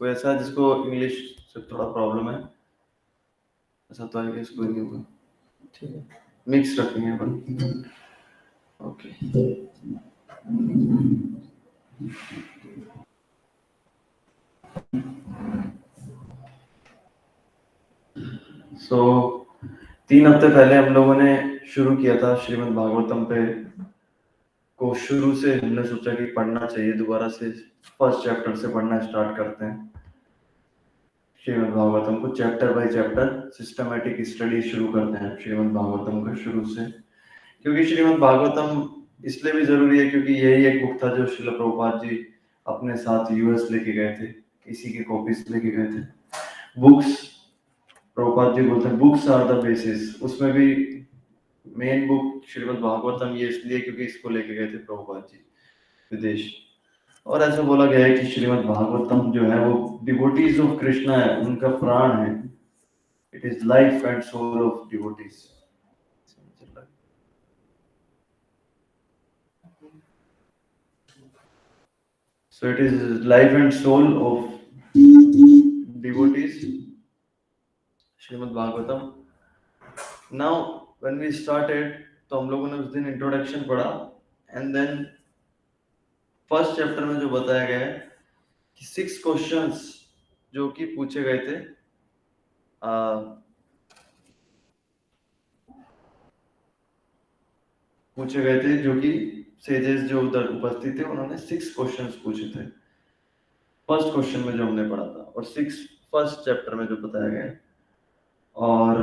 कोई ऐसा जिसको इंग्लिश से थोड़ा प्रॉब्लम है? ऐसा तो है कि इसको नहीं होगा। ठीक है, मिक्स रखेंगे अपन। ओके, सो 3 हफ्ते पहले हम लोगों ने शुरू किया था श्रीमद् भागवतम पे को। शुरू से हमने सोचा कि पढ़ना चाहिए, दोबारा से फर्स्ट चैप्टर से पढ़ना स्टार्ट करते हैं श्रीमद् भागवतम को, chapter by chapter systematic study शुरू करते हैं श्रीमद् भागवतम को शुरू से। क्योंकि श्रीमद् भागवतम इसलिए भी जरूरी है क्योंकि यही एक बुक था जो श्रील प्रभुपाद जी अपने साथ यूएस लेके गए थे, इसी की कॉपीज लेके गए थे। बुक्स, प्रभुपाद जी बोलते हैं बुक्स आर द बेसिस, उसमें भी मेन बुक श्रीमद् भागवतम ये इसलिए क्योंकि इसको लेके गए थे प्रभुपाद जी विदेश। और ऐसा बोला गया है कि श्रीमद् भागवतम जो है वो डिवोटीज ऑफ कृष्णा है, उनका प्राण है। It is life and soul of devotees. So it is life and soul of devotees, Srimad Bhagavatam. Now when we started, तो हम लोगों ने उस दिन इंट्रोडक्शन पढ़ा एंड देन फर्स्ट चैप्टर में जो बताया गया है कि 6 क्वेश्चंस जो कि पूछे गए थे, जो कि सेजेस जो उधर उपस्थित थे उन्होंने 6 क्वेश्चंस पूछे थे फर्स्ट क्वेश्चन में जो हमने पढ़ा था, और 6 फर्स्ट चैप्टर में जो बताया गया है। और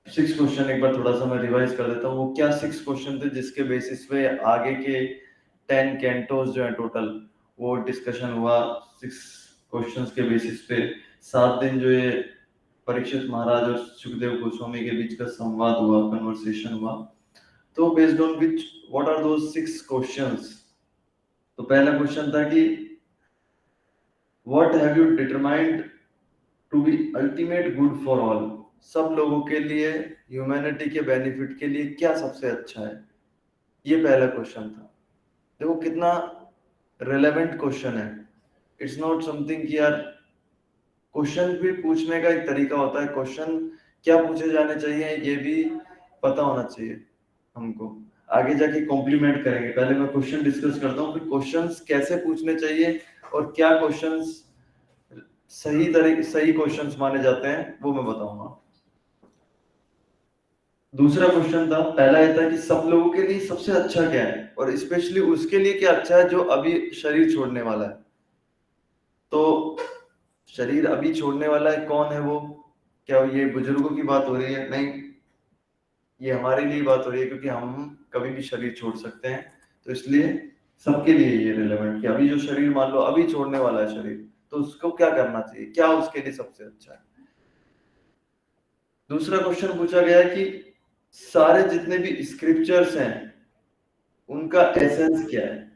6 क्वेश्चन एक बार थोड़ा सा मैं रिवाइज कर देता हूँ। वो क्या 6 क्वेश्चन थे जिसके बेसिस पे आगे के 10 कैंटोस जो है टोटल वो डिस्कशन हुआ। 6 क्वेश्चंस के बेसिस पे 7 दिन जो ये परीक्षित महाराज और सुखदेव गोस्वामी के बीच का संवाद हुआ, कन्वर्सेशन हुआ। तो based on which what are those 6 questions. तो पहला क्वेश्चन था कि what have you determined to be ultimate good for all. सब लोगों के लिए, ह्यूमैनिटी के बेनिफिट के लिए क्या सबसे अच्छा है, ये पहला क्वेश्चन था। देखो कितना रिलेवेंट क्वेश्चन है। इट्स नॉट समथिंग कि यार, क्वेश्चन भी पूछने का एक तरीका होता है, क्वेश्चन क्या पूछे जाने चाहिए ये भी पता होना चाहिए हमको। आगे जाके कॉम्प्लीमेंट करेंगे, पहले मैं क्वेश्चन डिस्कस करता हूँ, फिर क्वेश्चंस कैसे पूछने चाहिए और क्या क्वेश्चंस सही क्वेश्चंस माने जाते हैं वो मैं बताऊंगा। दूसरा क्वेश्चन था, पहला ये था कि सब लोगों के लिए सबसे अच्छा क्या है और स्पेशली उसके लिए क्या अच्छा है जो अभी शरीर छोड़ने वाला है। तो शरीर अभी छोड़ने वाला है, कौन है वो? क्या ये बुजुर्गों की बात हो रही है? नहीं, ये हमारे लिए बात हो रही है क्योंकि हम कभी भी शरीर छोड़ सकते हैं। तो इसलिए सबके लिए ये रिलेवेंट कि अभी जो शरीर मान लो अभी छोड़ने वाला है शरीर, तो उसको क्या करना चाहिए, क्या उसके लिए सबसे अच्छा है। दूसरा क्वेश्चन पूछा गया है कि सारे जितने भी स्क्रिप्चर्स हैं उनका एसेंस क्या है।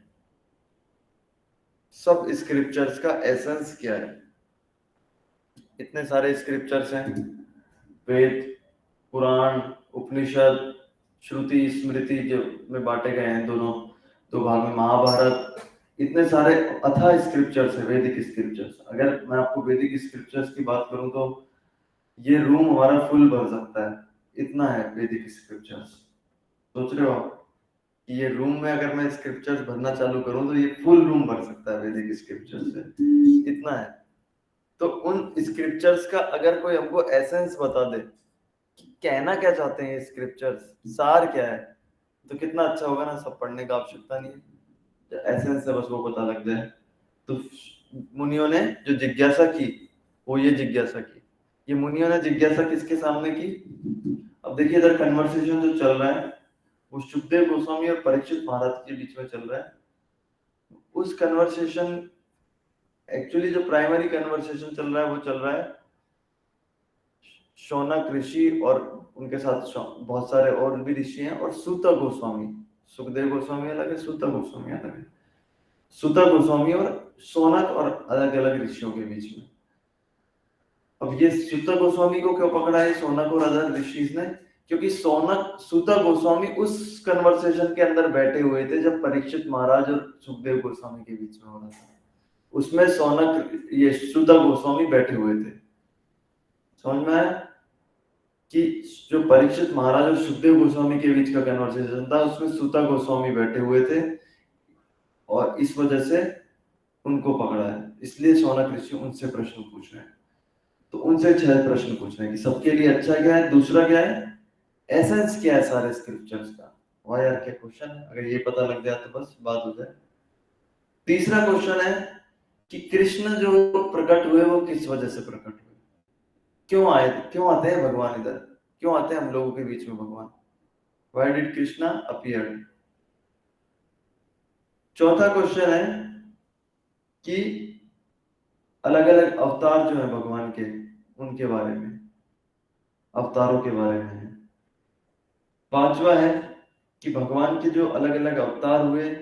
सब स्क्रिप्चर्स का एसेंस क्या है। इतने सारे स्क्रिप्चर्स हैं, वेद, पुराण, उपनिषद, श्रुति, स्मृति जो में बांटे गए हैं, दोनों दो भाग में, महाभारत, इतने सारे अथाह स्क्रिप्चर्स है, वैदिक स्क्रिप्चर्स। अगर मैं आपको वैदिक स्क्रिप्चर्स की बात करूं तो ये रूम हमारा फुल भर सकता है, इतना है वैदिक स्क्रिप्चर्स। सोच रहे हो आप कि ये रूम में अगर मैं स्क्रिप्चर्स भरना चालू करूं तो ये फुल रूम भर सकता है वैदिक स्क्रिप्चर्स से, इतना है। तो उन स्क्रिप्चर्स का अगर कोई हमको एसेंस बता दे कि कहना क्या चाहते हैं ये स्क्रिप्चर्स, सार क्या है, तो कितना अच्छा होगा ना। सब पढ़ने का आवश्यकता नहीं है, एसेंस है बस वो पता लग जाए। तो मुनियों ने जो जिज्ञासा की वो ये जिज्ञासा की, ये मुनियों ने जिज्ञासा किसके सामने की? अब देखिए इधर कन्वर्सेशन जो चल रहा है वो सुखदेव गोस्वामी और परीक्षित महाराज के बीच में चल रहा है। उस कन्वर्सेशन, एक्चुअली जो प्राइमरी कन्वर्सेशन चल रहा है वो चल रहा है शौनक ऋषि और उनके साथ बहुत सारे और भी ऋषि हैं, और सूत गोस्वामी। सुखदेव गोस्वामी अलग है, सूत गोस्वामी अलग है। सूत गोस्वामी और शौनक और अलग अलग ऋषियों के बीच में। अब ये सूत गोस्वामी को क्यों पकड़ा है शौनक और अदर ऋषि ने? क्योंकि सूत गोस्वामी उस कन्वर्सेशन के अंदर बैठे हुए थे जब परीक्षित महाराज और सुखदेव गोस्वामी के बीच में हो रहा था। उसमें सौनक ये सुता गोस्वामी बैठे हुए थे। समझ में आया कि जो परीक्षित महाराज और सुखदेव गोस्वामी के बीच का कन्वर्सेशन था, उसमें सुता गोस्वामी बैठे हुए थे और इस वजह से उनको पकड़ा है। इसलिए सौनक ऋषि उनसे प्रश्न पूछ रहे हैं। तो उनसे 6 प्रश्न पूछ रहे हैं कि सबके लिए अच्छा क्या है, दूसरा क्या है, एसेंस क्या है सारे स्क्रिप्चर्स का। वाह यार क्या क्वेश्चन है, अगर ये पता लग जाए तो बस बात हो जाए। तीसरा क्वेश्चन है कि कृष्ण जो प्रकट हुए वो किस वजह से प्रकट हुए, क्यों आए, क्यों आते हैं भगवान इधर, क्यों आते हैं हम लोगों के बीच में भगवान, व्हाई डिड कृष्णा अपीयर। चौथा क्वेश्चन है कि अलग अलग अवतार जो है भगवान के, उनके बारे में, अवतारों के बारे में है। पांचवा है कि भगवान के जो अलग अलग अवतार हुए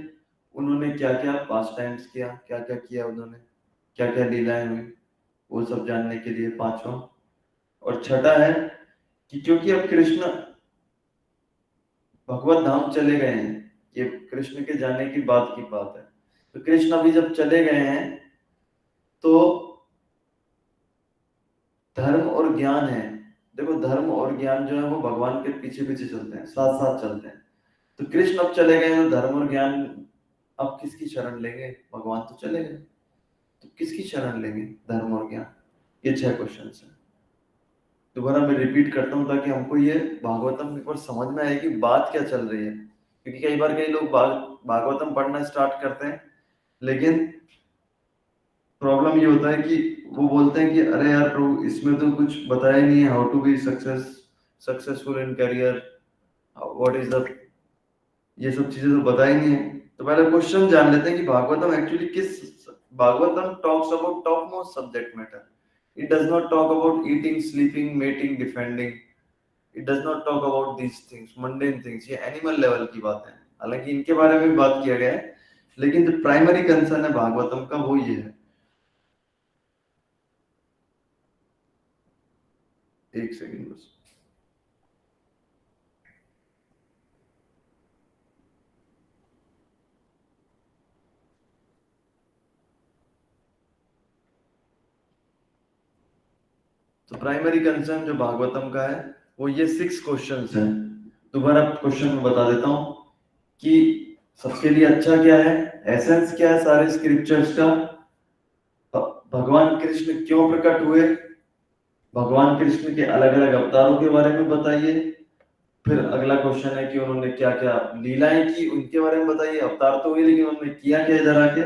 उन्होंने क्या क्या पास टाइम्स किया, क्या क्या किया उन्होंने, क्या क्या लीलाएं हुई, वो सब जानने के लिए पांचवा। और छठा है कि क्योंकि अब कृष्ण भगवत धाम चले गए हैं, ये कृष्ण के जाने की बात है, तो कृष्ण अभी जब चले गए हैं तो धर्म और ज्ञान है, देखो धर्म और ज्ञान जो है वो भगवान के पीछे पीछे चलते हैं, साथ साथ चलते हैं। तो कृष्ण अब चले गए हैं तो धर्म और ज्ञान अब किसकी शरण लेंगे, भगवान तो चले गए तो किसकी शरण लेंगे, धर्म और ज्ञान। ये 6 क्वेश्चन है। दोबारा मैं रिपीट करता हूँ ताकि हमको ये भागवतम एक बार समझ में आए कि बात क्या चल रही है, क्योंकि कई बार कई लोग भागवतम पढ़ना स्टार्ट करते हैं लेकिन प्रॉब्लम ये होता है कि वो बोलते हैं कि अरे यार प्रभु इसमें तो कुछ बताया ही नहीं है, how to be successful in career, what is the, ये सब चीजें तो बताई नहीं है। तो पहले क्वेश्चन जान लेते हैं कि भागवतम एक्चुअली किस, Bhagavatam talks about top most subject matter. It does not talk about eating sleeping mating defending, it does not talk about these things mundane things, ये एनिमल लेवल की बात है, हालांकि इनके बारे में भी बात किया गया है लेकिन जो प्राइमरी कंसर्न है भागवतम का वो ये है। एक सेकंड बस। तो प्राइमरी कंसर्न जो भागवतम का है वो ये 6 क्वेश्चंस हैं। दोबारा क्वेश्चन में बता देता हूँ कि सबके लिए अच्छा क्या है, एसेंस क्या है सारे स्क्रिप्चर्स का, भगवान कृष्ण क्यों प्रकट हुए, भगवान कृष्ण के अलग अलग अवतारों के बारे में बताइए, फिर अगला क्वेश्चन है कि उन्होंने क्या क्या लीलाएं की उनके बारे में बताइए, अवतार तो हुए लेकिन उन्होंने किया क्या इधर आके,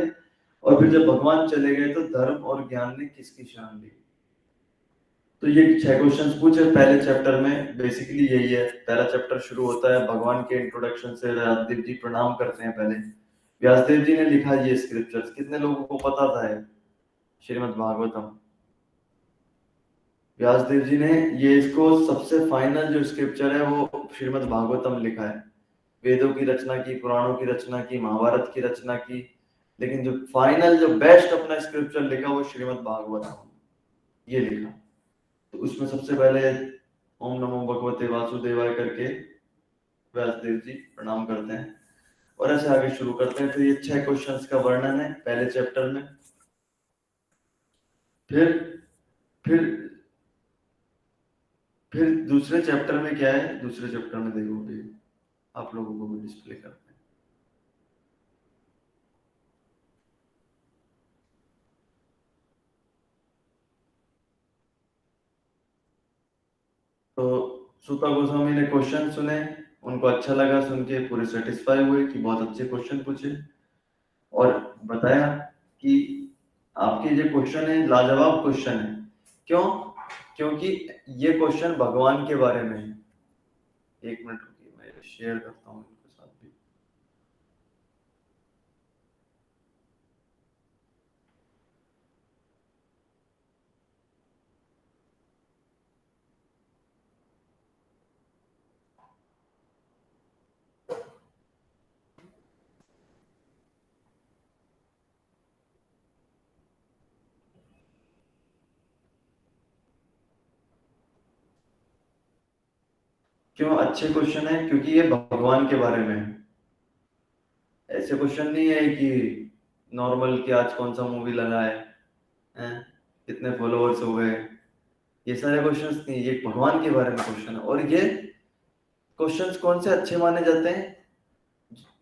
और फिर जब भगवान चले गए तो धर्म और ज्ञान ने किसकी शरण ली। तो ये 6 क्वेश्चंस पूछे पहले चैप्टर में, बेसिकली यही है। पहला चैप्टर शुरू होता है भगवान के इंट्रोडक्शन से, व्यासदेव जी प्रणाम करते हैं पहले, व्यासदेव जी ने लिखा ये स्क्रिप्चर्स, कितने लोगों को पता था ये श्रीमद् भागवतम, व्यासदेव जी ने ये इसको सबसे फाइनल जो स्क्रिप्चर है वो श्रीमद् भागवतम लिखा है। वेदों की रचना की, पुराणों की रचना की, महाभारत की रचना की, लेकिन जो फाइनल जो बेस्ट अपना स्क्रिप्चर लिखा वो श्रीमद् भागवतम ये लिखा। तो उसमें सबसे पहले ओम नमो भगवते वासुदेवाय करके व्यासदेव जी प्रणाम करते हैं और ऐसे आगे शुरू करते हैं। तो ये 6 क्वेश्चंस का वर्णन है पहले चैप्टर में। फिर फिर फिर दूसरे चैप्टर में क्या है, दूसरे चैप्टर में देखोगे आप लोगों को भी डिस्प्ले करते हैं। तो सूता गोस्वामी ने क्वेश्चन सुने, उनको अच्छा लगा सुन के, पूरे सेटिस्फाई हुए कि बहुत अच्छे क्वेश्चन पूछे, और बताया कि आपके जो क्वेश्चन है लाजवाब क्वेश्चन है। क्यों, क्योंकि ये क्वेश्चन भगवान के बारे में है। एक मिनट रुकिए मैं शेयर करता हूँ इनके साथ भी। क्यों अच्छे क्वेश्चन है, क्योंकि ये भगवान के बारे में है। ऐसे क्वेश्चन नहीं है कि नॉर्मल कि आज कौन सा मूवी लगा है, कितने फॉलोअर्स हो गए, ये सारे क्वेश्चंस नहीं, ये भगवान के बारे में क्वेश्चन है। और ये क्वेश्चंस कौन से अच्छे माने जाते हैं?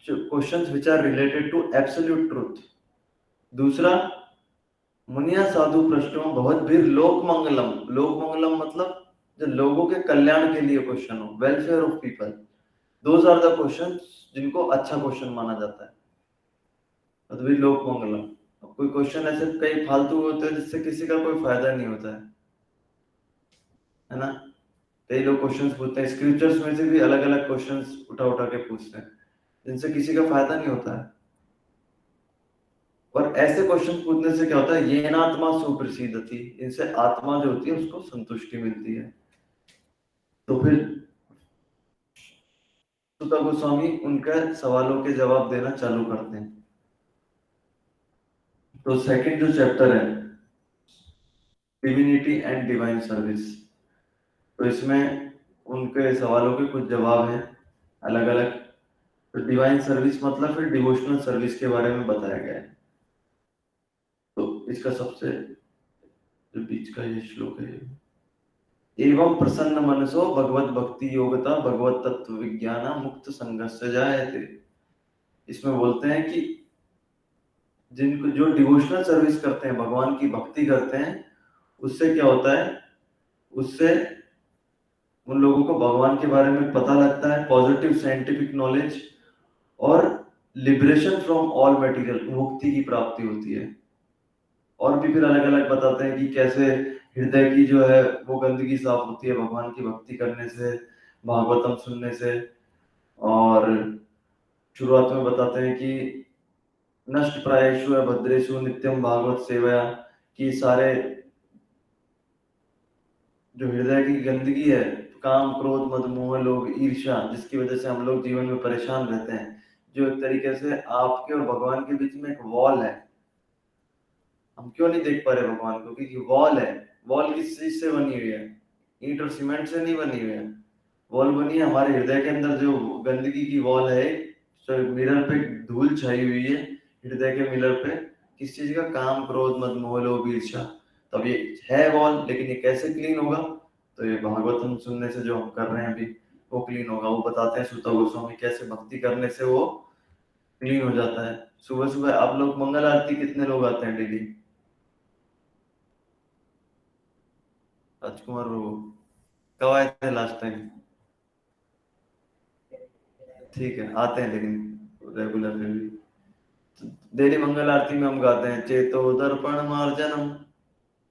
जो questions which are related to absolute truth. दूसरा, मुनिया साधु प्रश्नों बहुत भी लोक मंगलम। लोक मंगलम मतलब जो लोगों के कल्याण के लिए क्वेश्चन हो, welfare of people, those are the question जिनको अच्छा क्वेश्चन माना जाता है। अद्वैत लोक मंगलम। अब कोई क्वेश्चन ऐसे कई फालतू होते हैं जिससे किसी का कोई फायदा नहीं होता है ना। कई लोग क्वेश्चंस पूछते हैं, स्क्रिप्चर्स में से भी अलग अलग क्वेश्चंस उठा उठा के पूछते हैं जिनसे किसी का फायदा नहीं होता है। और ऐसे क्वेश्चन पूछने से क्या होता है, ये आत्मा सुप्रसिद्धति, इनसे आत्मा जो होती है उसको संतुष्टि मिलती है। तो फिर सुता गोस्वामी उनके सवालों के जवाब देना चालू करते हैं। तो सेकंड जो चैप्टर है, डिविनिटी एंड डिवाइन सर्विस, तो इसमें उनके सवालों के कुछ जवाब हैं अलग अलग। तो डिवाइन सर्विस मतलब फिर डिवोशनल सर्विस के बारे में बताया गया है। तो इसका सबसे जो बीच का ये श्लोक है, एवं प्रसन्न मनसो भगवत भक्ति योगता भगवत तत्व विज्ञान मुक्त संघर्ष जायते। इसमें बोलते हैं कि जिनको जो डिवोशनल सर्विस करते हैं, भगवान की भक्ति करते हैं, उससे क्या होता है, उससे उन लोगों को भगवान के बारे में पता लगता है, पॉजिटिव साइंटिफिक नॉलेज, और लिबरेशन फ्रॉम ऑल मटेरियल, मुक्ति की प्राप्ति होती है। और भी फिर अलग अलग बताते हैं कि कैसे हृदय की जो है वो गंदगी साफ होती है भगवान की भक्ति करने से, भागवतम सुनने से। और शुरुआत में बताते हैं कि नष्ट प्रायेषु भद्रेषु नित्यम भागवत सेवया, कि सारे जो हृदय की गंदगी है, काम क्रोध मद मोह लोभ ईर्ष्या, जिसकी वजह से हम लोग जीवन में परेशान रहते हैं, जो एक तरीके से आपके और भगवान के बीच में एक वॉल है। हम क्यों नहीं देख पा रहे भगवान को? क्योंकि वॉल है। वॉल किस चीज से बनी हुई है? ईंट और सीमेंट से नहीं बनी हुई है। वॉल बनी है हमारे हृदय के अंदर, जो गंदगी की वॉल है, जो मिरर पे धूल छाई हुई है हृदय के मिरर पे, किस चीज का? काम क्रोध मद मोह लोभ ईर्ष्या। तब ये है वॉल, लेकिन ये कैसे क्लीन होगा? तो ये भागवतम सुनने से जो हम कर रहे हैं अभी, वो क्लीन होगा। वो बताते हैं सुता गोस्वामी कैसे भक्ति करने से वो क्लीन हो जाता है। सुबह सुबह आप लोग मंगल आरती कितने लोग आते हैं डेली? राजकुमार वो कब आए थे लास्ट टाइम? ठीक है, आते हैं लेकिन रेगुलर में भी। डेली मंगल आरती में हम गाते हैं, चेतो दर्पण मार्जनम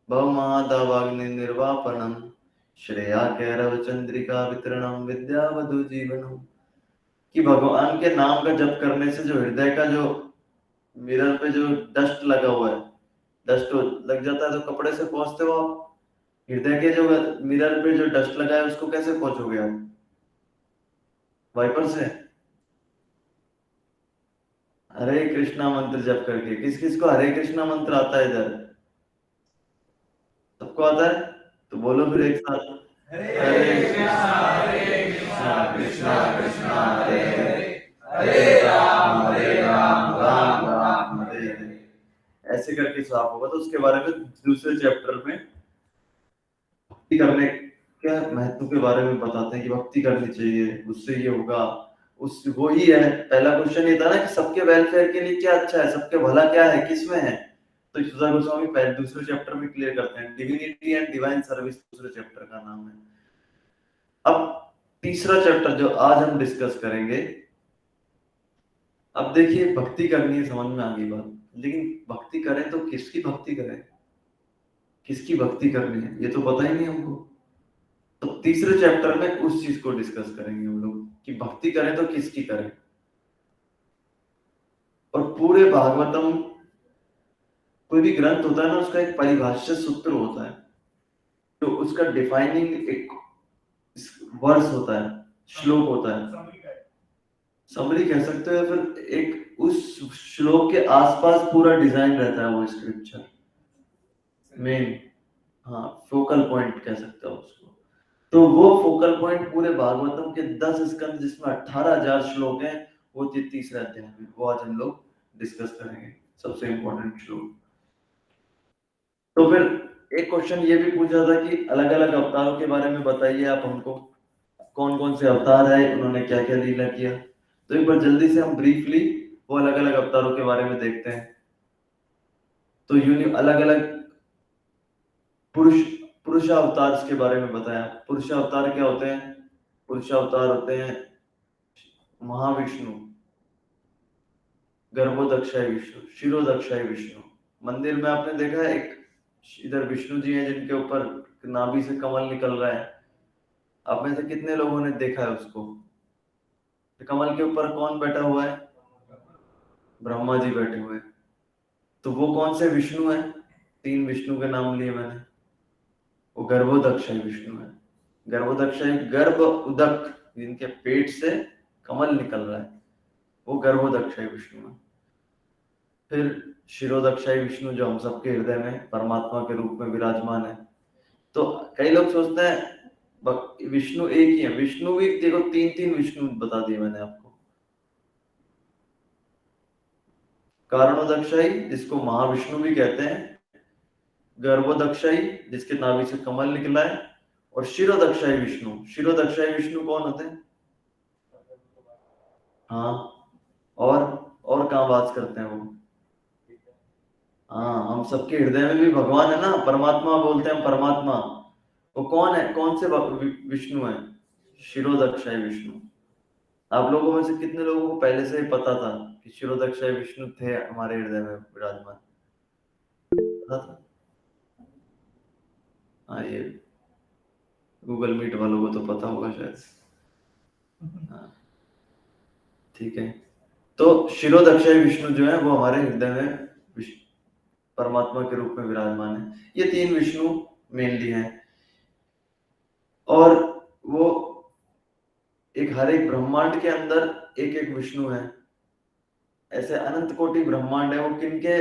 भव महादावाग्नि निर्वापनम श्रेया कैरव चंद्रिका वितरणम विद्यावधु जीवनम। कि भगवान के नाम का जप करने से जो हृदय का जो मिरर पे जो डस्ट लगा हुआ है, डस्ट लग जाता है तो कपड़े से पोंछते हो आप। हृदय के जो मिरर पे जो डस्ट लगा है उसको कैसे पोंछोगे आप? वाइपर से। हरे कृष्णा मंत्र जप करके। किस किस को हरे कृष्णा मंत्र आता है इधर? सबको आता है? तो बोलो फिर एक साथ, हरे कृष्णा कृष्णा कृष्णा हरे हरे, हरे राम राम राम हरे हरे। ऐसे करके साफ होगा। तो उसके बारे में दूसरे चैप्टर में भक्ति करने के महत्व के बारे में बताते हैं कि भक्ति करनी चाहिए, उससे ये होगा। उस वो ही है, पहला क्वेश्चन ये था ना कि सबके वेलफेयर के लिए क्या अच्छा है, सबके भला क्या है, किसमें है। तो सुधा गोस्वामी पहले दूसरे चैप्टर में क्लियर करते हैं, डिविनिटी एंड डिवाइन सर्विस दूसरे चैप्टर का नाम है। अब तीसरा चैप्टर जो आज हम डिस्कस करेंगे, अब देखिए भक्ति करनी है, समझ में आ गई बात, लेकिन भक्ति करें तो किसकी भक्ति करें, किसकी भक्ति करनी है, ये तो पता ही नहीं हमको। तो तीसरे चैप्टर में उस चीज को डिस्कस करेंगे हम लोग कि भक्ति करें तो किसकी करें। और पूरे भागवतम, कोई भी ग्रंथ होता है ना, उसका एक परिभाष्य सूत्र होता है, तो उसका डिफाइनिंग एक वर्स होता है, श्लोक होता है, समरी कह सकते हो, फिर एक उस श्लोक के आसपास पूरा डिजाइन रहता है वो स्क्रिप्चर मेन। हाँ, फोकल पॉइंट कह सकते हो उसको। तो वो फोकल पॉइंट पूरे भागवतम के 10 स्कंद जिसमें 18,000 श्लोक हैं, वो तीसरे अध्याय में, वो आज हम लोग डिस्कस करेंगे। सबसे इम्पोर्टेंट श्लोक। तो फिर एक क्वेश्चन ये भी पूछा था कि अलग अलग अवतारों के बारे में बताइए आप हमको, कौन कौन से अवतार है, उन्होंने क्या क्या लीला किया। तो एक बार जल्दी से हम ब्रीफली वो अलग अलग अवतारों के बारे में देखते हैं। तो अलग अलग पुरुष पुरुष अवतार के बारे में बताया। पुरुष अवतार क्या होते हैं? पुरुष अवतार होते हैं महाविष्णु, गर्भोदक्षाय विष्णु, शिरोदक्षाय विष्णु। मंदिर में आपने देखा है एक इधर विष्णु जी हैं जिनके ऊपर नाभि से कमल निकल रहा है। आप में से कितने लोगों ने देखा है उसको? कमल के ऊपर कौन बैठा हुआ है? ब्रह्मा जी बैठे हुए हैं। तो वो कौन से विष्णु है? 3 विष्णु के नाम लिए मैंने। वो गर्भोदक्षाय विष्णु है। गर्भोदक्षाय, गर्भ उदक, जिनके पेट से कमल निकल रहा है, वो गर्भोदक्षाय विष्णु है। फिर शिरोदक्षाय विष्णु जो हम सबके हृदय में परमात्मा के रूप में विराजमान है। तो कई लोग सोचते हैं विष्णु एक ही है। विष्णु भी देखो 3 विष्णु बता दिए मैंने आपको। कारणोदक्षाई जिसको महाविष्णु भी कहते हैं, गर्भोदक्षाई जिसके नाभि से कमल निकला है, और शिरोदक्षाई विष्णु। शिरोदक्षाई विष्णु कौन होते हैं? हाँ, और कहाँ वास करते हैं वो? हाँ, हम सबके हृदय में भी भगवान है ना, परमात्मा बोलते हैं हम, परमात्मा। वो कौन है? कौन से विष्णु है? शिरोदक्षाय विष्णु। आप लोगों में से कितने लोगों को पहले से ही पता था कि शिरोदक्षाय विष्णु थे हमारे हृदय में विराजमान? पता था? हाँ, ये गूगल मीट वालों को तो पता होगा शायद। हाँ, ठीक है। तो शिरोदक्षाय विष्णु जो है वो हमारे हृदय में परमात्मा के रूप में विराजमान है। ये 3 विष्णु मेनली हैं। और वो हर एक ब्रह्मांड के अंदर एक एक विष्णु है। ऐसे अनंत कोटि ब्रह्मांड है। वो किनके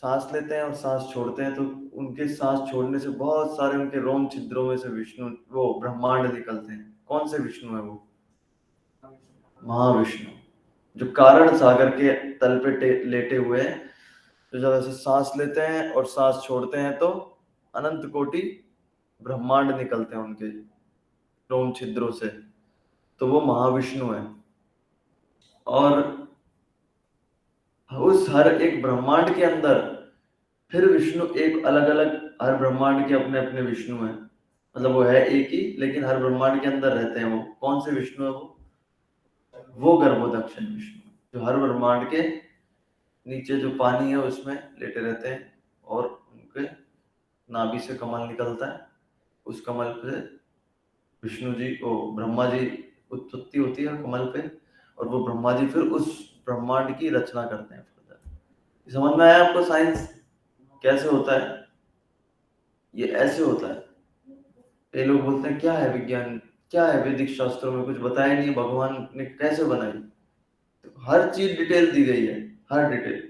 सांस लेते हैं और सांस छोड़ते हैं, तो उनके सांस छोड़ने से बहुत सारे उनके रोम छिद्रों में से विष्णु, वो ब्रह्मांड निकलते हैं। कौन से विष्णु है वो? महाविष्णु, जो कारण सागर के तल पे लेटे हुए हैं। तो जब ऐसे सांस लेते हैं और सांस छोड़ते हैं तो अनंत कोटि ब्रह्मांड निकलते हैं उनके रोम छिद्रों से। तो वो महाविष्णु है। और उस हर एक ब्रह्मांड के अंदर फिर विष्णु एक अलग अलग, हर ब्रह्मांड के अपने अपने विष्णु हैं। मतलब वो है एक ही, लेकिन हर ब्रह्मांड के अंदर रहते हैं। वो कौन से विष्णु है वो गर्भोदक्ष विष्णु, जो हर ब्रह्मांड के नीचे जो पानी है उसमें लेटे रहते हैं, और उनके नाभि से कमल निकलता है। उस कमल पे विष्णु जी को, ब्रह्मा जी उत्पत्ति होती है कमल पे, और वो ब्रह्मा जी फिर उस ब्रह्मांड की रचना करते हैं। समझ में आया आपको साइंस कैसे होता है? ये ऐसे होता है। कई लोग बोलते हैं क्या है विज्ञान, क्या है वैदिक शास्त्रों में कुछ बताया नहीं, भगवान ने कैसे बनाई? तो हर चीज डिटेल दी गई है, हर डिटेल।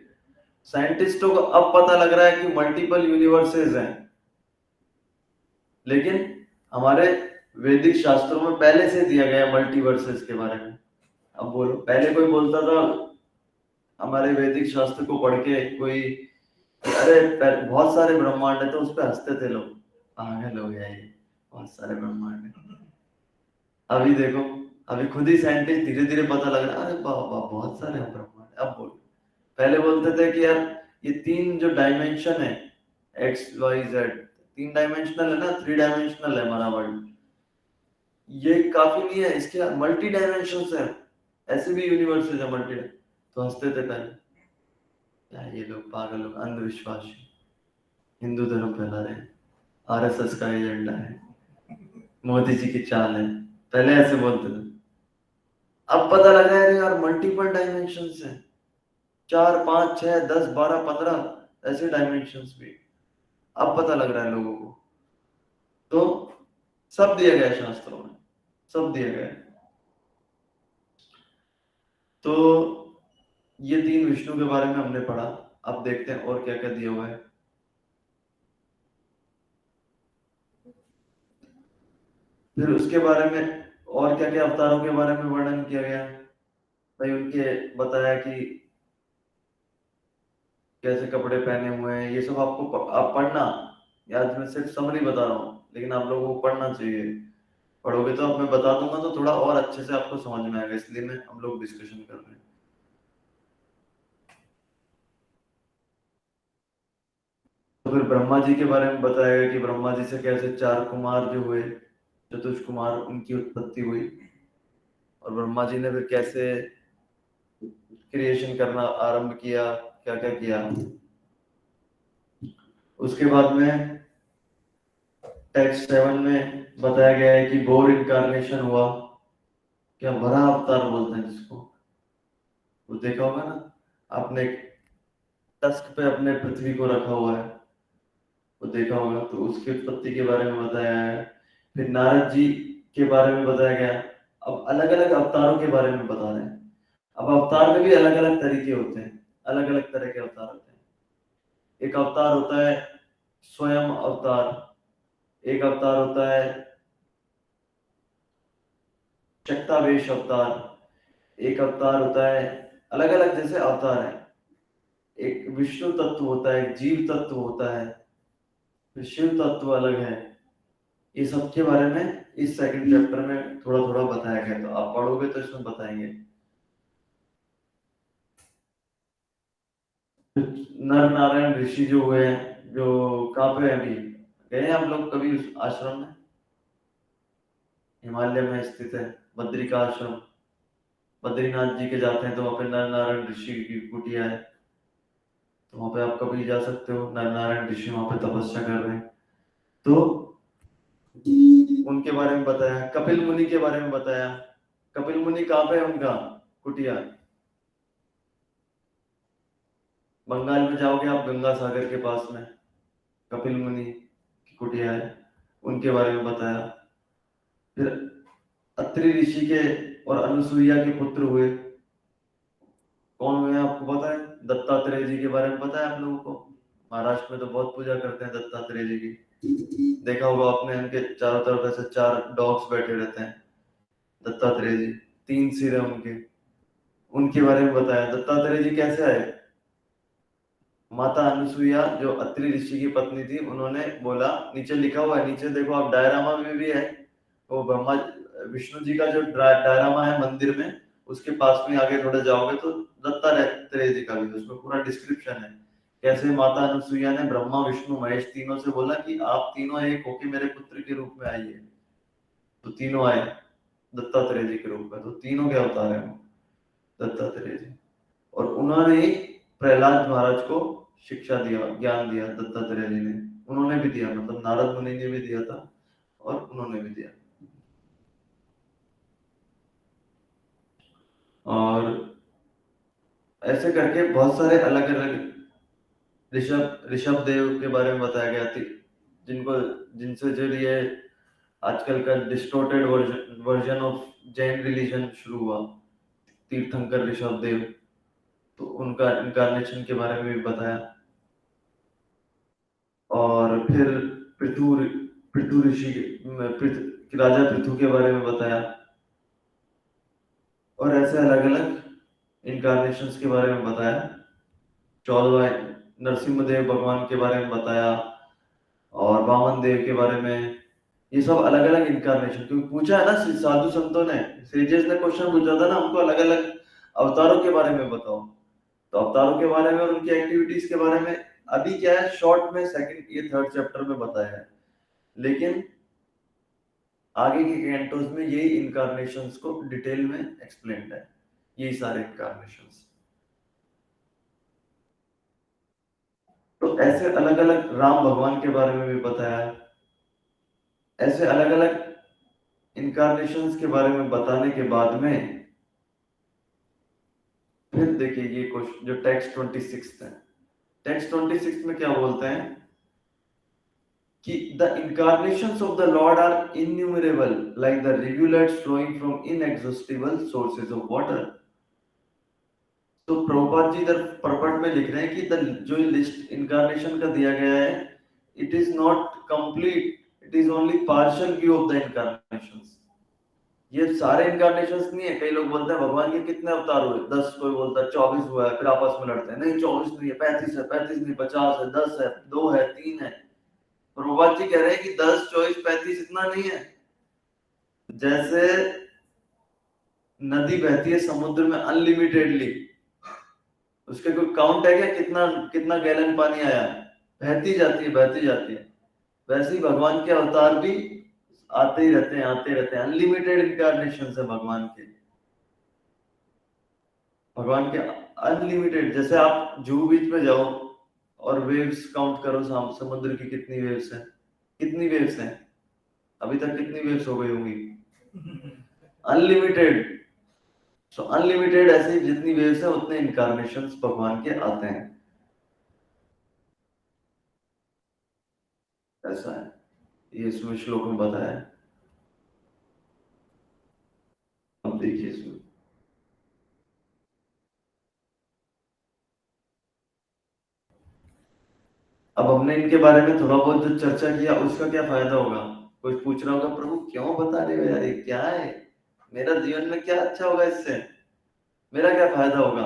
साइंटिस्टों को अब पता लग रहा है कि मल्टीपल यूनिवर्सेस हैं, लेकिन हमारे वैदिक शास्त्रों में पहले से दिया गया मल्टीवर्सेस के बारे में। अब बोलो, पहले कोई बोलता था हमारे वैदिक शास्त्र को पढ़ के कोई, अरे बहुत सारे ब्रह्मांड है, तो उस पर हंसते थे लोग, पागल हो गया ये, बहुत सारे ब्रह्मांड है। अभी देखो, अभी खुद ही साइंटिस्ट धीरे धीरे पता लग रहा है, अरे बाबा बहुत सारे ब्रह्मांड। अब बोलो, पहले बोलते थे कि यार ये 3 जो डायमेंशन है, एक्स वाई जेड, 3 डायमेंशनल है ना, 3 डायमेंशनल है हमारा वर्ल्ड, ये काफी नहीं है, इसके मल्टी डायमेंशन है, ऐसे भी यूनिवर्स है मल्टी। तो हंसते थे पहले, क्या ये लोग पागल लोग, अंधविश्वास, हिंदू धर्म फैला रहे हैं, आरएसएस का एजेंडा है, मोदी जी की चाल है। पहले ऐसे बोलते थे। अब पता लगा है यार मल्टीपल डायमेंशन है, 4 5 6 10 12 15 ऐसे डायमेंशंस भी अब पता लग रहा है लोगों को। तो सब दिया गया है शास्त्रों में, सब दिया गया है। तो ये 3 विष्णु के बारे में हमने पढ़ा। अब देखते हैं और क्या क्या दिया हुआ है। फिर उसके बारे में और क्या क्या अवतारों के बारे में वर्णन किया गया भाई। उनके बताया कि कैसे कपड़े पहने हुए हैं, ये सब आपको आप पढ़ना। याद मैं सिर्फ समरी बता रहा हूँ, लेकिन आप लोगों को पढ़ना चाहिए। पढ़ोगे तो अब मैं बता दूंगा तो थोड़ा और अच्छे से आपको समझ में आएगा, इसलिए मैं हम लोग डिस्कशन कर रहे हैं। तो फिर ब्रह्मा जी के बारे में बताएगा कि ब्रह्मा जी से कैसे चार कुमार जो हुए, चतुष कुमार, उनकी उत्पत्ति हुई, और ब्रह्मा जी ने फिर कैसे क्रिएशन करना आरंभ किया, क्या क्या किया। उसके बाद में टेक्स्ट 7 में बताया गया है कि बोर इनकारनेशन हुआ, क्या बड़ा अवतार बोलते हैं जिसको, वो देखा होगा ना आपने, टस्क पे अपने पृथ्वी को रखा हुआ है, वो देखा होगा। तो उसकी उत्पत्ति के बारे में बताया है। फिर नारद जी के बारे में बताया गया। अब अलग अलग अवतारों के बारे में बता रहे हैं। अब अवतार में भी अलग अलग तरीके होते हैं, अलग अलग तरह के अवतार होते हैं। एक अवतार होता है स्वयं अवतार, एक अवतार होता है शक्तावेश अवतार, एक अवतार होता है, अलग अलग जैसे अवतार है। एक विष्णु तत्व होता है, एक जीव तत्व होता है, फिर शिव तत्व अलग है। ये सब के बारे में इस सेकंड चैप्टर में थोड़ा थोड़ा बताया गया, तो आप पढ़ोगे तो इसमें बताएंगे। नर नारायण ऋषि जो हुए हैं, जो कहाँ पे है अभी, गए हैं आप लोग कभी उस आश्रम में? हिमालय में स्थित है बद्रिका आश्रम, बद्रीनाथ जी के जाते हैं तो वहाँ पे नर नारायण ऋषि की कुटिया है, तो वहाँ पे आप कभी जा सकते हो। नर नारायण ऋषि वहाँ पे तपस्या कर रहे हैं, तो उनके बारे में बताया। कपिल मुनि के बारे में बताया। कपिल मुनि कहाँ पे है उनका कुटिया? बंगाल में जाओगे आप, गंगा सागर के पास में कपिल मुनि की कुटिया है, उनके बारे में बताया। फिर अत्रि ऋषि के और अनुसुईया के पुत्र हुए, कौन हुए आपको पता है? दत्तात्रेय जी के बारे में पता है आप लोगों को? महाराष्ट्र में तो बहुत पूजा करते हैं दत्तात्रेय जी की, देखा होगा आपने, उनके चारों तरफ ऐसे चार डॉग्स बैठे रहते हैं। दत्तात्रेय जी, 3 सिर है उनके, उनके बारे में बताया। दत्तात्रेय जी कैसे आए? माता अनुसुईया जो अत्रि ऋषि की पत्नी थी, उन्होंने बोला, नीचे लिखा हुआ है, नीचे देखो आप, डायरामा में भी है, वो ब्रह्मा विष्णु जी का जो डायरामा है मंदिर में, उसके पास में आगे थोड़े जाओगे तो दत्तात्रेय जी का भी, उसमें पूरा डिस्क्रिप्शन है कैसे माता अनुसुईया ने ब्रह्मा विष्णु महेश तीनों से बोला कि आप तीनों एक होके मेरे पुत्र के रूप में आइए, तो तीनों आए दत्तात्रेय जी के रूप में, तो तीनों के अवतार है वो दत्तात्रेय जी। और उन्होंने ही प्रहलाद महाराज को शिक्षा दिया, ज्ञान दिया दत्तात्रेय जी ने, उन्होंने भी दिया, मतलब नारद मुनि ने भी दिया था और उन्होंने भी दिया। और ऐसे करके बहुत सारे अलग अलग, ऋषभ ऋषभ देव के बारे में बताया गया थी, जिनको जिनसे जो ये आजकल का distorted version of Jain religion शुरू हुआ, तीर्थंकर ऋषभ देव, तो उनका इनकारनेशन के बारे में भी बताया। और फिर पृथु पृथु ऋषि राजा पृथु के बारे में बताया। और ऐसे अलग अलग इनकारनेशंस के बारे में बताया। 14 नरसिम्हा देव भगवान के बारे में बताया, और वामन देव के बारे में। ये सब अलग अलग इनकारनेशन, क्योंकि पूछा है ना साधु संतों ने, सेजेस ने क्वेश्चन पूछा था ना हमको, अलग अलग अवतारों के बारे में बताओ, तो अवतारों के बारे में और उनकी एक्टिविटीज के बारे में अभी क्या है, शॉर्ट में सेकंड ये थर्ड चैप्टर में बताया है, लेकिन आगे के कैंटोस में यही इनकारनेशंस को डिटेल में एक्सप्लेन्ड है, यही सारे इनकारनेशंस। तो ऐसे अलग अलग राम भगवान के बारे में भी बताया। ऐसे अलग अलग इनकारनेशंस के बारे में बताने के बाद में फिर देखिए ये क्वेश्चन जो टेक्स्ट 26 है, टेक्स्ट 26 में क्या बोलते हैं कि the incarnations of the Lord are innumerable like the rivulets flowing from inexhaustible sources of water। तो प्रभुपाद जी इधर परपट में लिख रहे हैं कि जो लिस्ट इनकारनेशन का दिया गया है, it is not complete, it is only partial view of the incarnations. ये सारे इनकारनेशंस नहीं है। कई लोग बोलते हैं भगवान के कितने अवतार हुए, 10, कोई बोलता है 24 हुआ है, फिर आपस में लड़ते हैं, नहीं 24 नहीं है, 35 है, 35 नहीं, 50 है, 10 है, 2 है, 3 है। प्रभुपाद जी कह रहे हैं कि 10, 24, 35 इतना नहीं है। जैसे नदी बहती है समुद्र में अनलिमिटेडली, उसके कोई काउंट है क्या, कितना कितना गैलन पानी आया, बहती जाती है, बहती जाती है। वैसे ही भगवान के अवतार भी आते ही रहते हैं, आते रहते हैं। अनलिमिटेड इनकारनेशन है भगवान के। भगवान के अनलिमिटेड। जैसे आप जुहू बीच में जाओ और वेव्स काउंट करो, समुद्र की कितनी वेव्स हैं, कितनी वेव्स हैं, अभी तक कितनी वेव्स हो गई होंगी, अनलिमिटेड। सो अनलिमिटेड ऐसे ही जितनी वेव्स है उतने इनकारनेशंस भगवान के आते हैं। ऐसा है, ये इसमें श्लोक में बताया है। अब देखिए इसमें, अब हमने इनके बारे में थोड़ा बहुत जो चर्चा किया उसका क्या फायदा होगा। कोई पूछ रहा होगा प्रभु क्यों बता रहे हो यार, ये क्या है, मेरा जीवन में क्या अच्छा होगा इससे, मेरा क्या फायदा होगा।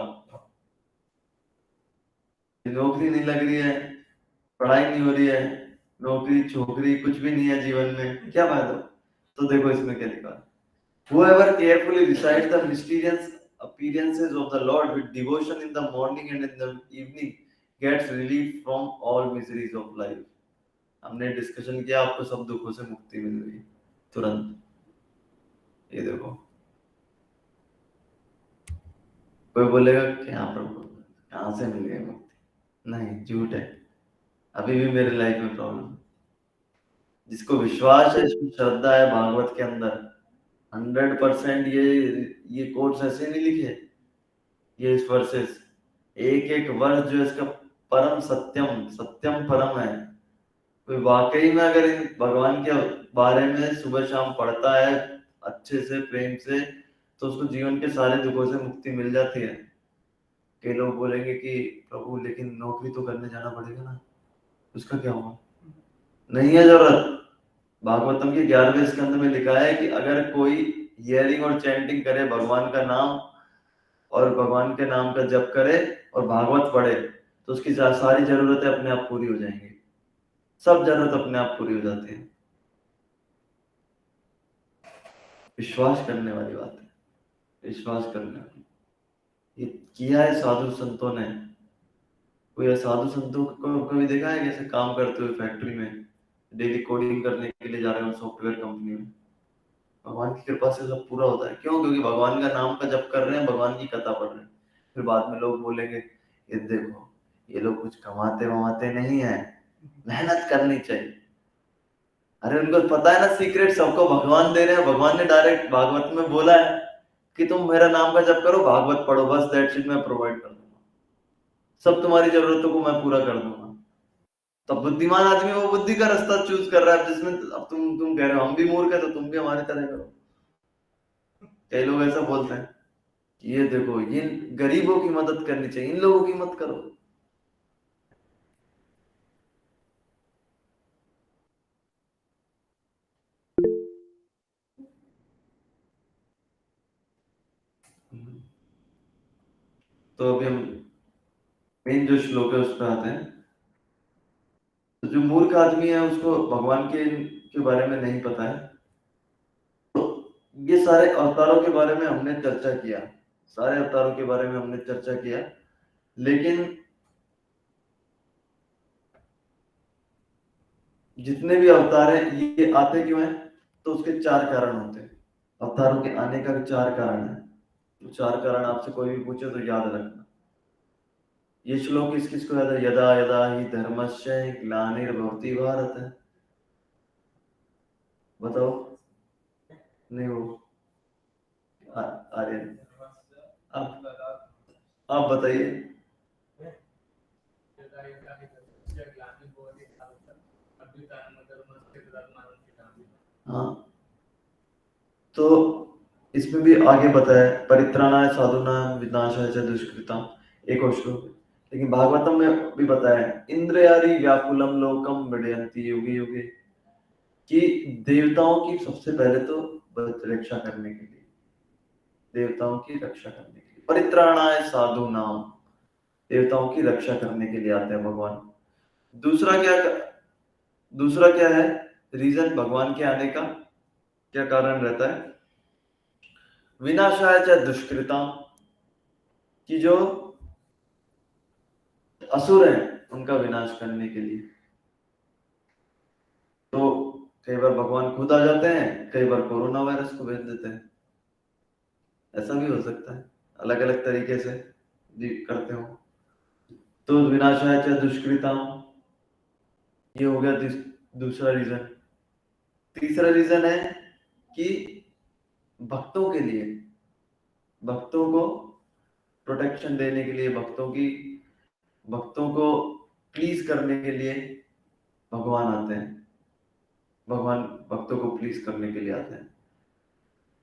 नौकरी नहीं लग रही है, पढ़ाई नहीं हो रही है, नौकरी छोकरी कुछ भी नहीं है जीवन में, क्या फायदा। तो देखो इसमें क्या लिखा है, whoever carefully recites the mysterious appearances of the Lord with devotion in the morning and in the evening gets relief from all miseries of life। हमने डिस्कशन किया, आपको सब दुखों से मुक्ति मिल गई तुरंत। ये देखो, कोई बोलेगा कि हाँ प्रभु कहाँ से मिल गई मुक्ति, नहीं झूठ है, अभी भी मेरे लाइफ में प्रॉब्लम। जिसको विश्वास है, जिसको श्रद्धा है भागवत के अंदर, 100% ये कोट्स ऐसे नहीं लिखे, ये इस वर्सेस, एक एक वर्ष जो इसका परम सत्यम सत्यम परम है। कोई वाकई में अगर इन भगवान के बारे में सुबह शाम पढ़ता है अच्छे से प्रेम से, तो उसको जीवन के सारे दुखों से मुक्ति मिल जाती है। कई लोग बोलेंगे कि प्रभु लेकिन नौकरी तो करने जाना पड़ेगा ना, उसका क्या होगा, नहीं है जरूरत। भागवतम के 11वें स्कंद में लिखा है कि अगर कोई हियरिंग और चैंटिंग करे भगवान का नाम, और भगवान के नाम का जप करे और भागवत पढ़े, तो उसकी सारी जरूरतें अपने आप पूरी हो जाएंगी। सब जरूरत अपने आप पूरी हो जाती है। विश्वास करने वाली बात है, विश्वास करने वाली। ये किया है साधु संतों ने। कोई साधु संतों को कभी देखा है कैसे काम करते हुए फैक्ट्री में, डेली कोडिंग करने के लिए जा रहे हो सॉफ्टवेयर कंपनी में। भगवान की कृपा से सब पूरा होता है, क्यों, क्योंकि भगवान का नाम का जप कर रहे हैं, भगवान की कथा पढ़ रहे हैं। फिर बाद में लोग बोलेंगे ये देखो ये लोग कुछ कमाते वमाते नहीं है, मेहनत करनी चाहिए। अरे उनको पता है ना सीक्रेट सबको भगवान दे रहे हैं। भगवान ने डायरेक्ट भागवत में बोला है कि तुम मेरा नाम का जप करो, भागवत पढ़ो, बस दैट्स इट, मैं प्रोवाइड कर दूंगा, सब तुम्हारी जरूरतों को मैं पूरा कर दूंगा। तब बुद्धिमान आदमी वो बुद्धि का रास्ता चूज कर रहा है, जिसमें अब तुम कह रहे हो हम भी मूर्ख है तो तुम भी हमारी तरह करो। कई लोग ऐसा बोलते हैं, ये देखो ये गरीबों की मदद करनी चाहिए, इन लोगों की मत करो। तो अभी हम मेन जो श्लोक है उस पर आते हैं। तो जो मूर्ख आदमी है उसको भगवान के बारे में नहीं पता है। तो ये सारे अवतारों के बारे में हमने चर्चा किया, सारे अवतारों के बारे में हमने चर्चा किया। लेकिन जितने भी अवतार हैं ये आते क्यों हैं, तो उसके 4 कारण होते हैं। अवतारों के आने का 4 कारण है। तो 4 कारण आपसे कोई भी पूछे तो याद रखना। ये श्लोक किस किस को याद है, यदा यदा ही धर्मस्य ग्लानिर्भवति भारत है, बताओ। नहीं वो आर्यन, आप बताइए। हाँ, तो इसमें भी आगे बताया परित्राणाय साधुनां विनाशाय च दुष्कृतां, एक और श्लोक। लेकिन भागवतम में भी बताया इंद्रयारी व्याकुलम लोकम विडयन्ति युगे युगे। कि देवताओं की सबसे पहले तो रक्षा करने के लिए, देवताओं की रक्षा करने के लिए, परित्राणाय साधु नाम, देवताओं की रक्षा करने के लिए आते हैं भगवान। दूसरा क्या, दूसरा क्या है रीजन भगवान के आने का, क्या कारण रहता है? विनाशाय च दुष्कृता, कि जो असुर हैं उनका विनाश करने के लिए। तो कई बार भगवान खुद आ जाते हैं, कई बार कोरोना वायरस को भेज देते हैं, ऐसा भी हो सकता है, अलग अलग तरीके से भी करते हो। तो विनाशाय च दुष्कृता, ये हो गया दूसरा रीजन। तीसरा रीजन है कि भक्तों के लिए, भक्तों को प्रोटेक्शन देने के लिए, भक्तों को प्लीज करने के लिए भगवान आते हैं, भगवान भक्तों को प्लीज करने के लिए आते हैं।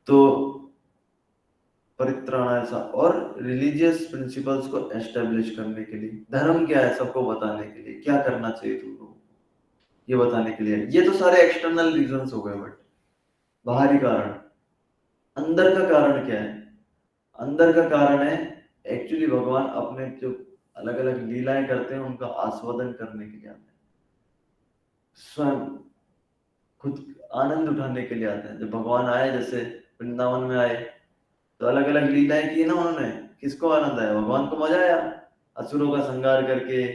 तो परित्राणाय सा, और रिलीजियस प्रिंसिपल्स को एस्टेब्लिश करने के लिए, धर्म क्या है सबको बताने के लिए, क्या करना चाहिए तुम लोगों को ये बताने के लिए। ये तो सारे एक्सटर्नल रीजंस हो गए, बट बाहरी कारण, अंदर का कारण क्या है? अंदर का कारण है एक्चुअली भगवान अपने जो अलग अलग लीलाएं करते हैं उनका आस्वादन करने के लिए आते हैं, स्वयं खुद आनंद उठाने के लिए आते हैं। जब भगवान आए, जैसे वृंदावन में आए, तो अलग अलग लीलाएं की ना उन्होंने, किसको आनंद आया? भगवान को मजा आया, असुरों का संहार करके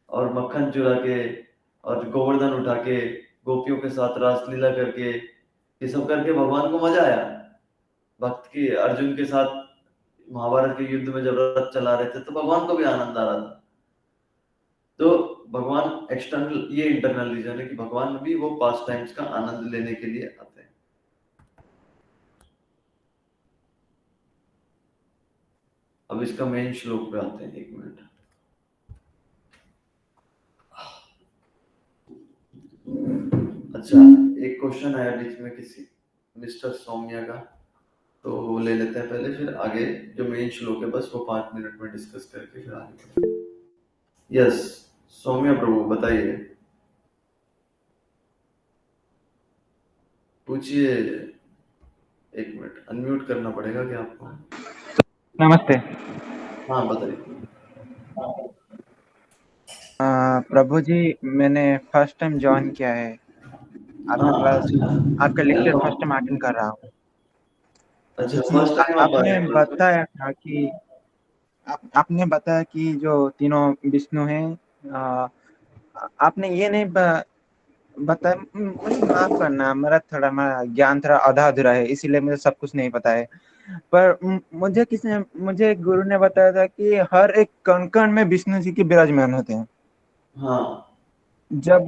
और मक्खन चुरा के और गोवर्धन उठा के गोपियों के साथ रासलीला करके, ये सब करके भगवान को मजा आया। भक्त की अर्जुन के साथ महाभारत के युद्ध में जब रथ चला रहे थे तो भगवान को भी आनंद आ रहा था। तो भगवान एक्सटर्नल, ये इंटरनल रीजन है कि भगवान भी वो पास टाइम्स का आनंद लेने के लिए आते हैं। अब इसका मेन श्लोक पे आते हैं, एक मिनट। अच्छा, एक क्वेश्चन आया बीच में किसी मिस्टर सौम्या का, तो वो ले लेते हैं पहले, फिर आगे जो मेन श्लोक है बस वो 5 मिनट में डिस्कस करके फिर आगे। यस, सौम्या प्रभु बताइए, पूछिए। एक मिनट, अनम्यूट करना पड़ेगा क्या आपको? नमस्ते। हाँ बताइए। प्रभु जी, मैंने फर्स्ट टाइम ज्वाइन किया है आपका क्लास, आपका लेक्चर फर्स्ट टाइम अटेंड कर रहा हूँ। अच्छा, जी, फर्स्ट टाइम आप आए आपने हैं क्लास में? बताया था कि आपने बताया कि जो तीनों विष्णु हैं। आ, आपने ये नहीं बताया। मुझे माफ करना, मेरा ज्ञान थोड़ा आधा अधूरा है, इसीलिए मुझे सब कुछ नहीं पता है। पर मुझे गुरु ने बताया था कि हर एक कण कण में विष्णु जी के विराजमान होते हैं। हाँ। जब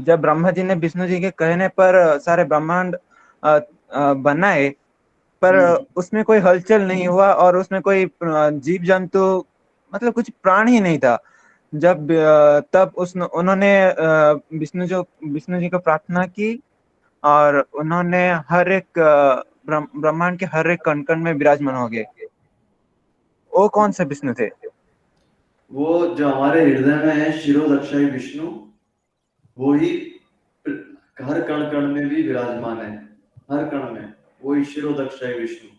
जब ब्रह्मा जी ने विष्णु जी के कहने पर सारे ब्रह्मांड बनाए, पर उसमें कोई हलचल नहीं हुआ और उसमें कोई जीव जंतु, मतलब कुछ प्राणी ही नहीं था। तब उन्होंने विष्णु जी को प्रार्थना की, और उन्होंने हर एक ब्रह्मांड के हर एक कण कण में विराजमान हो गए। वो कौन से विष्णु थे? वो जो हमारे हृदय में है, शिरोदक्षाई विष्णु, वो ही हर कण कण में भी विराजमान है, हर कण में वो ही शिरोदक्षाई विष्णु।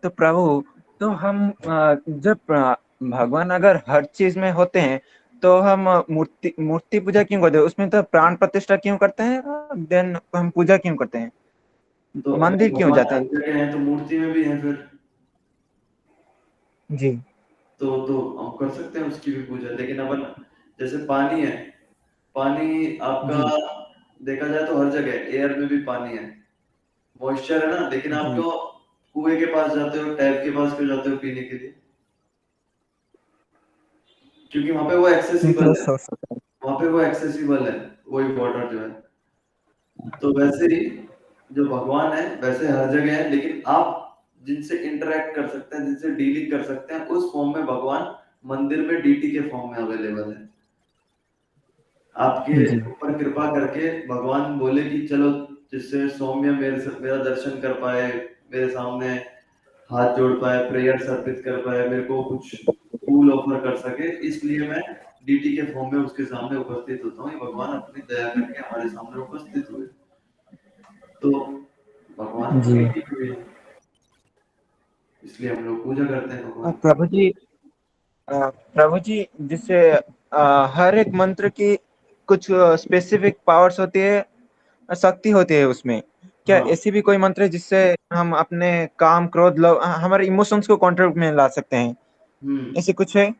तो प्रभु, तो हम जब भगवान अगर हर चीज में होते हैं, तो हम मूर्ति मूर्ति पूजा क्यों करते हैं? उसमें तो प्राण प्रतिष्ठा क्यों करते हैं? देन हम पूजा क्यों करते हैं? तो मंदिर अगर क्यों भगवान जाते हर हैं? जगह है तो मूर्ति में भी है फिर, जी। तो हम कर सकते हैं उसकी भी पूजा। लेकिन अपन, जैसे पानी है, पानी आपका जी। देखा जाए तो हर जगह एयर में भी पानी है, मॉइस्चर है ना, लेकिन आप जी। क्यों कुएं के पास जाते हो, टैप के पास क्यों जाते हो पीने के लिए? क्योंकि वहां पे वो क्योंकि वो एक्सेसिबल है, सोर्स होता है। वहां पे वो एक्सेसिबल है, वही वाटर जो है। तो वैसे ही जो भगवान है वैसे हर जगह है, लेकिन आप जिनसे इंटरेक्ट कर सकते हैं, जिनसे डीलिंग कर सकते हैं, उस फॉर्म में भगवान मंदिर में डीटी के फॉर्म में अवेलेबल है। आपके जी। ऊपर कृपा करके भगवान बोले कि चलो, जिससे सौम्य मेरा दर्शन कर पाए, मेरे सामने हाथ जोड़ पाए, प्रेयर अर्पित कर पाए, मेरे को कुछ फूल ऑफर कर सके, इसलिए मैं डीटी के फॉर्म में उसके सामने उपस्थित होता हूँ, ये भगवान अपनी दया करके हमारे सामने उपस्थित हुए, तो भगवान जी। डीटी हुए, इसलिए हम लोग पूजा करते हैं भगवान की। प्रभु जी जिससे हर एक मंत्र की कुछ स्पेसिफिक पावर्स होती है, शक्ति होती है उसमें। क्या हाँ। ऐसी भी कोई मंत्र है जिससे हम अपने काम, क्रोध, लव, हमारे इमोशंस को कंट्रोल में ला सकते हैं? हम्म। ऐसे कुछ है?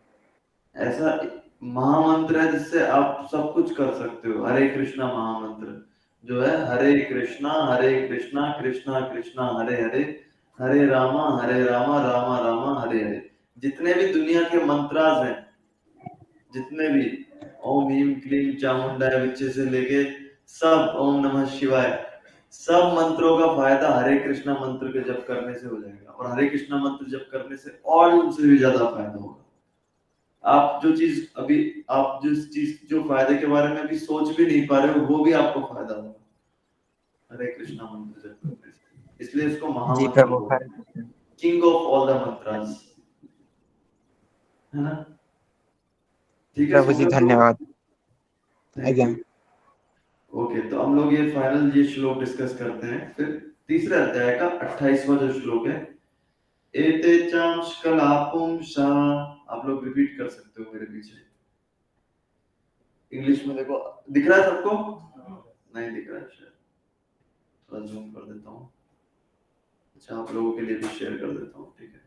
ऐसा महामंत्र है जिससे आप सब कुछ कर सकते हो। हरे कृष्णा महामंत्र जो है, हरे कृष्णा कृष्णा कृष्णा हरे हरे, हरे रामा रामा रामा हरे हरे। जितने भी दुनिया के मंत्रास हैं, जितने भी ओम ह्रीम क्लीम चामुंडाय विच्चे से लेके सब ओम नमः शिवाय, सब मंत्रों का फायदा हरे कृष्णा मंत्र के जप करने से हो जाएगा, और हरे कृष्णा मंत्र जप करने से और उनसे भी ज्यादा फायदा होगा। आप जिस चीज जो फायदे के बारे में अभी सोच भी नहीं पा रहे हो, वो भी आपको फायदा होगा हरे कृष्णा मंत्र जप करने से। इसलिए इसको जी महामंत्र प्रभु, बोलते हरे हैं, Krishna. King of all the mantras, है ना। ठीक है प्रभु जी सोमे ब्रो, धन्यवाद। थैंक आज्ञा। यू। ओके, तो हम लोग ये फाइनल ये श्लोक डिस्कस करते हैं। फिर तीसरे अध्याय का 28वां जो श्लोक है, एते चांश कलापुंसा, आप लोग रिपीट कर सकते हो मेरे पीछे। इंग्लिश में देखो, दिख रहा है सबको? नहीं दिख रहा है शायद, थोड़ा जूम कर देता हूँ। अच्छा, आप लोगों के लिए भी शेयर कर देता हूँ, ठीक है।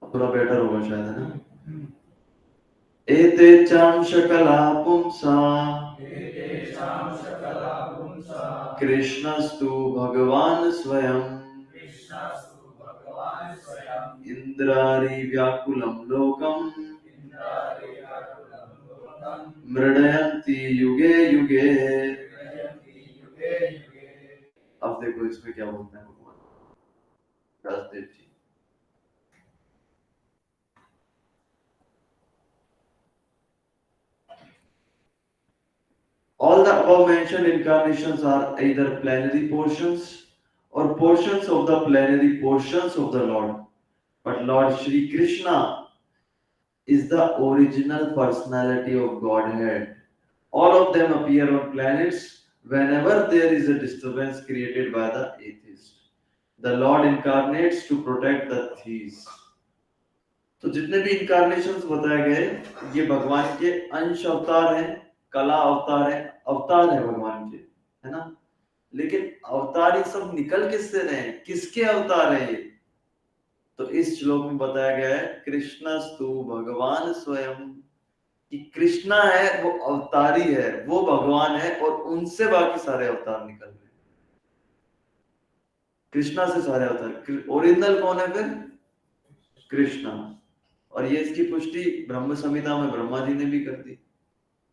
अब थोड़ा बेटर होगा शायद, है ना। एते चांश कलापुंसा कृष्णस्तु भगवान स्वयं इंद्रारी व्याकुलं लोकम मृडयन्ति युगे युगे। अब देखो इसमें क्या बोलते हैं भगवान व्यासदेव जी। All the above mentioned incarnations are either plenary portions or portions of the plenary portions of the Lord. But Lord Shri Krishna is the original personality of Godhead. All of them appear on planets whenever there is a disturbance created by the atheist. The Lord incarnates to protect the theist. तो जितने भी incarnations बताए गए, ये भगवान के अंश अवतार हैं, कला अवतार है, अवतार है भगवान के, है ना। लेकिन अवतार ये सब निकल किससे रहे हैं, किसके अवतार है ये? तो इस श्लोक में बताया गया है कृष्णस्तु भगवान स्वयं, कि कृष्णा है वो अवतारी है, वो भगवान है, और उनसे बाकी सारे अवतार निकल रहे हैं। कृष्णा से सारे अवतार, ओरिजिनल कौन है फिर? कृष्णा। और ये इसकी पुष्टि ब्रह्म संहिता में ब्रह्मा जी ने भी कर दी।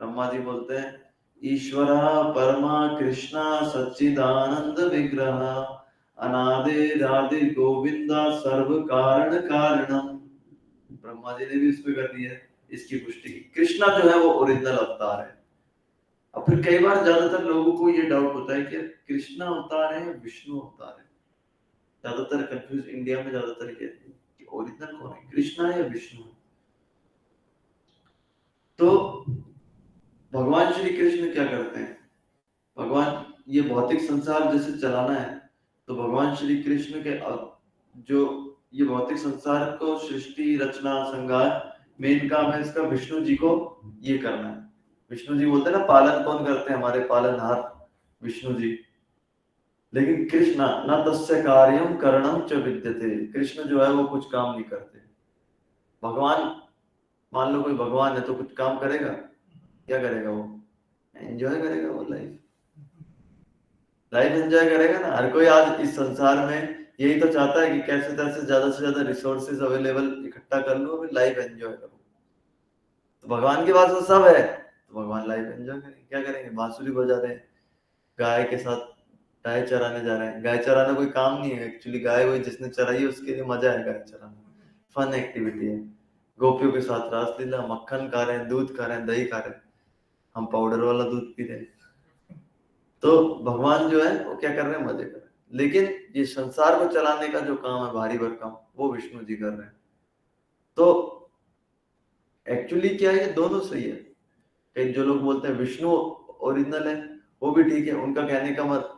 ब्रह्मा जी बोलते हैं, ईश्वर परमा कृष्णा सच्चिदानंद विग्रह अनादिरादि गोविंदा सर्व कारण कारणम। ब्रह्मा जी ने भी इसमें कर दी है इसकी पुष्टि की, कृष्णा जो है वो ओरिजिनल अवतार है। अब फिर कई बार ज्यादातर लोगों को ये डाउट होता है कि कृष्णा अवतार है या विष्णु अवतार है। ज्यादातर कंफ्यूज इंडिया में ज्यादातर कहते हैं कि ओरिजिनल कौन है, कृष्णा है या विष्णु है। तो भगवान श्री कृष्ण क्या करते हैं, भगवान ये भौतिक संसार जैसे चलाना है, तो भगवान श्री कृष्ण के जो ये भौतिक संसार को सृष्टि रचना संहार मेन काम है इसका विष्णु जी को ये करना है। विष्णु जी बोलते हैं ना, पालन कौन करते हैं, हमारे पालनहार विष्णु जी। लेकिन कृष्ण न तस्य कार्यम करणम च विद्यते, कृष्ण जो है वो कुछ काम नहीं करते। भगवान, मान लो कोई भगवान है तो कुछ काम करेगा, क्या करेगा वो? एंजॉय करेगा, वो लाइफ लाइफ एंजॉय करेगा ना। हर कोई आज इस संसार में यही तो चाहता है कि कैसे तैसे ज्यादा रिसोर्सेज अवेलेबल इकट्ठा कर लो और लाइफ एंजॉय करो। तो भगवान के पास वो सब है, तो भगवान लाइफ एंजॉय करेंगे। क्या करेंगे? बांसुरी बजा रहे हैं, गाय के साथ गाय चराने जा रहे हैं। गाय चराना कोई काम नहीं है एक्चुअली, गाय वही जिसने चराई है उसके लिए मजा है गाय चराना। फन एक्टिविटी है। गोपियों के साथ रासलीला, मक्खन खा रहे हैं, दूध खा रहे हैं, दही खा रहे हैं, हम पाउडर वाला दूध पी रहे हैं। तो भगवान जो है वो क्या कर रहे हैं, मजे कर रहे हैं। लेकिन ये संसार को चलाने का जो काम है, भारी भरकम, वो विष्णु जी कर रहे हैं। तो एक्चुअली क्या है, ये दोनों सही है। कई जो लोग बोलते हैं विष्णु ओरिजिनल है, वो भी ठीक है, उनका कहने का मत,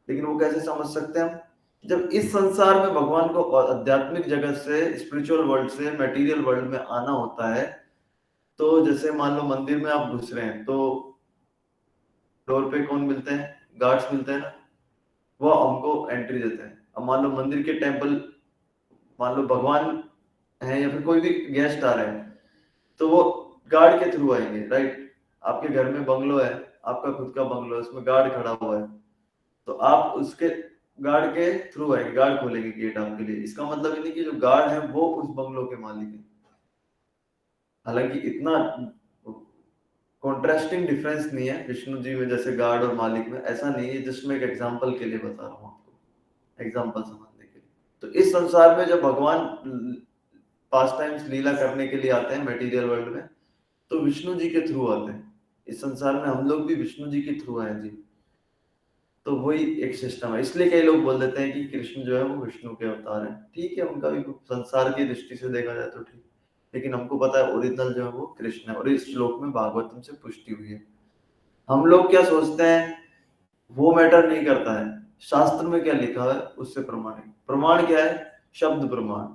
लेकिन वो कैसे समझ सकते हैं हम, जब इस संसार में भगवान को आध्यात्मिक जगत से, स्पिरिचुअल वर्ल्ड से मटेरियल वर्ल्ड में आना होता है, तो जैसे मान लो मंदिर में आप घुस रहे हैं, तो डोर पे कौन मिलते हैं, गार्ड्स मिलते हैं ना, वो हमको एंट्री देते हैं। अब मान लो मंदिर के टेम्पल, मान लो भगवान है या फिर कोई भी गेस्ट आ रहे हैं, तो वो गार्ड के थ्रू आएंगे, राइट। आपके घर में बंगलो है, आपका खुद का बंगलो है, उसमें गार्ड खड़ा हुआ है, तो आप उसके गार्ड के थ्रू आएंगे, गार्ड खोलेंगे गेट आपके लिए। इसका मतलब ये नहीं कि जो गार्ड है वो उस बंगलो के मालिक है। हालांकि इतना कॉन्ट्रास्टिंग डिफरेंस नहीं है विष्णु जी में जैसे गार्ड और मालिक में, ऐसा नहीं है, जिसमें एक एग्जांपल के लिए बता रहा हूँ आपको, एग्जांपल समझने के लिए। तो इस संसार में जब भगवान पास टाइम्स लीला करने के लिए आते हैं मटेरियल वर्ल्ड में, तो विष्णु जी के थ्रू आते हैं। इस संसार में हम लोग भी विष्णु जी के थ्रू आए जी। तो वही एक सिस्टम है। इसलिए कई लोग बोल देते हैं कि कृष्ण जो है वो विष्णु के अवतार है। ठीक है, उनका भी संसार की दृष्टि से देखा जाए तो ठीक, लेकिन हमको पता है ओरिजिनल जो है वो कृष्ण है, और इस श्लोक में भागवतम से पुष्टि हुई है। हम लोग क्या सोचते हैं, वो मैटर नहीं करता है, शास्त्र में क्या लिखा है उससे प्रमाण है। प्रमाण क्या है, शब्द प्रमाण।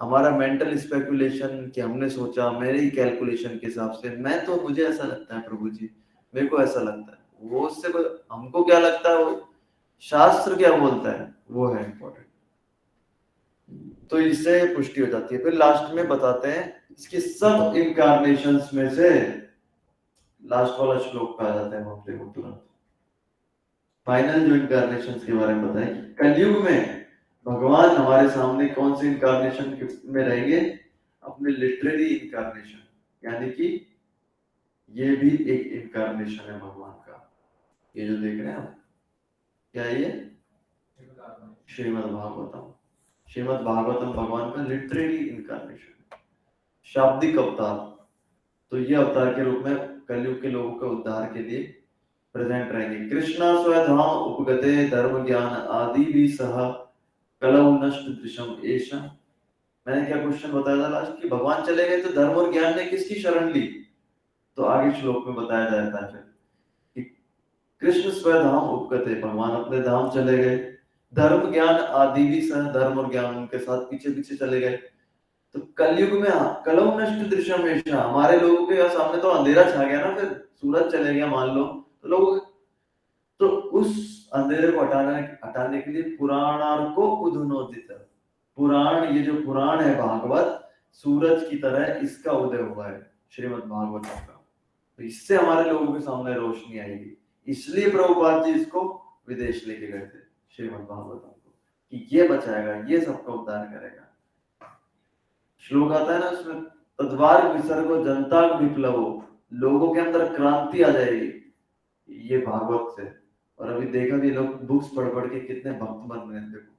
हमारा मेंटल स्पेकुलेशन कि हमने सोचा, मेरे ही कैलकुलेशन के हिसाब से, मैं तो, मुझे ऐसा लगता है प्रभु जी, मेरे को ऐसा लगता है, वो उससे कोई, हमको क्या लगता है, वो शास्त्र क्या बोलता है, वो है इम्पोर्टेंट। तो इससे पुष्टि हो जाती है। फिर लास्ट में बताते हैं इसके सब इनकारनेशंस में से लास्ट वाला श्लोक पे आ जाते हैं हम अपने को तुरंत। फाइनल जो इनकारनेशंस के बारे में बताएं, कलयुग में भगवान हमारे सामने कौन से इनकारनेशन में रहेंगे, अपने लिटरेरी इनकारनेशन, यानी कि ये भी एक इनकारनेशन है भगवान का। ये जो देख रहे हैं आप, क्या है ये, श्रीमद् भागवतम। श्रीमद् भागवतम भगवान का लिटरेरी इनकारनेशन, शाब्दिक अवतार। तो ये अवतार के रूप में कलयुग के लोगों के उद्धार के लिए प्रेजेंट रहेंगे। कृष्णा स्वधाम उपगते धर्म ज्ञान आदि भी सह कलौ नष्ट दृशम एषा। मैंने क्या क्वेश्चन बताया था लास्ट, कि भगवान चले गए तो धर्म और ज्ञान ने किसकी शरण ली, तो आगे श्लोक में बताया जाता है फिर कि कृष्ण स्वधाम उपगते, भगवान अपने धाम चले गए, धर्म ज्ञान आदि भी सह, धर्म और ज्ञान उनके साथ पीछे पीछे चले गए। तो कलयुग में कलौ नष्ट दृश्यम एषा, हमारे लोगों के सामने तो अंधेरा छा गया ना, फिर सूरज चले गया मान लो, तो लोग, तो उस अंधेरे को हटाने के लिए पुराणार्को उदुनोदित, पुराण, ये जो पुराण है भागवत, सूरज की तरह इसका उदय हुआ है श्रीमद् भागवत का। तो इससे हमारे लोगों के सामने रोशनी आएगी। इसलिए प्रभुपाद जी इसको विदेश लेके गए थे श्रीमद् भागवतम को, कि ये बचाएगा, ये सबका उद्धार करेगा। श्लोक आता है ना उसमें, तद्वार विसर्गो जनता विप्लवो, लोगों के अंदर क्रांति आ जाएगी ये भागवत से। और अभी देखा कि लोग बुक्स पढ़ पढ़ के कितने भक्त बन रहे हैं। देखो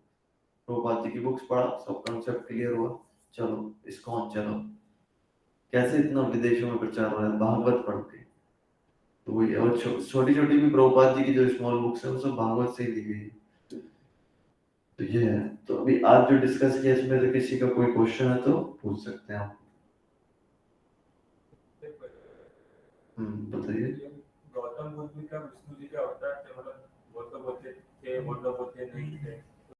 प्रभुपाद जी की बुक्स पढ़ा, सब कॉन्सेप्ट क्लियर हुआ, चलो इस्कॉन चलो, कैसे इतना विदेशों में प्रचार हो रहा है भागवत पढ़ के। तो वही, और छोटी छोटी भी प्रभुपाद जी की जो स्मॉल बुक्स है वो सब भागवत से ही ली गई है। तो ये है। तो अभी आज जो डिस्कस किया इसमें से किसी का कोई क्वेश्चन है तो पूछ सकते हैं आप। बताइए। गौतम बुद्ध भी का विष्णु जी का अवतार थे, मतलब बोलते बोलते थे, बोलते बोलते नहीं थे।